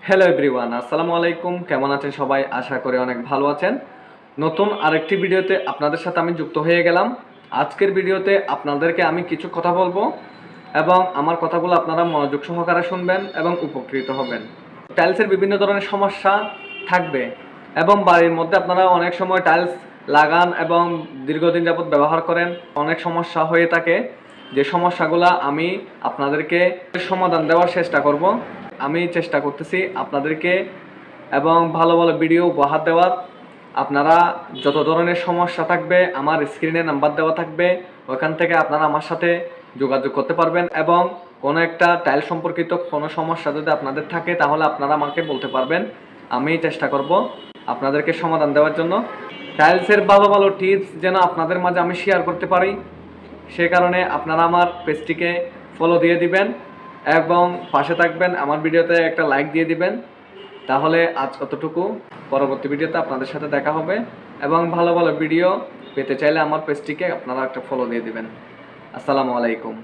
Hello everyone, আসসালামু আলাইকুম। কেমন আছেন সবাই? আশা করি অনেক ভালো আছেন। নতুন আরেকটি ভিডিওতে আপনাদের সাথে আমি যুক্ত হয়ে গেলাম। আজকের ভিডিওতে আপনাদেরকে আমি কিছু কথা বলবো এবং আমার কথাগুলো আপনারা মনোযোগ সহকারে শুনবেন এবং উপকৃত হবেন। টাইলসের বিভিন্ন ধরনের সমস্যা থাকবে এবং বাড়ির মধ্যে আপনারা অনেক সময় টাইলস লাগান এবং দীর্ঘদিন যাবত ব্যবহার করেন, অনেক সমস্যা হয়ে থাকে। যে সমস্যাগুলো আমি আপনাদেরকে সমাধান দেওয়ার চেষ্টা করব। আমি চেষ্টা করতেছি আপনাদেরকে এবং ভালো ভালো ভিডিও উপহার দেওয়ার। আপনারা যত ধরনের সমস্যা থাকবে আমার স্ক্রিনে নাম্বার দেওয়া থাকবে, ওখান থেকে আপনারা আমার সাথে যোগাযোগ করতে পারবেন এবং কোনো একটা টাইল সম্পর্কিত কোনো সমস্যা যদি আপনাদের থাকে তাহলে আপনারা আমাকে বলতে পারবেন। আমি চেষ্টা করব আপনাদেরকে সমাধান দেওয়ার জন্য। টাইলসের ভালো ভালো টিপস যেন আপনাদের মাঝে আমি শেয়ার করতে পারি, সে কারণে আপনারা আমার পেজটিকে ফলো দিয়ে দিবেন এবং পাশে থাকবেন, আমার ভিডিওতে একটা লাইক দিয়ে দিবেন। তাহলে আজ কতটুকু, পরবর্তী ভিডিওতে আপনাদের সাথে দেখা হবে এবং ভালো ভালো ভিডিও পেতে চাইলে আমার পেজটিকে আপনারা একটা ফলো দিয়ে দিবেন। আসসালামু আলাইকুম।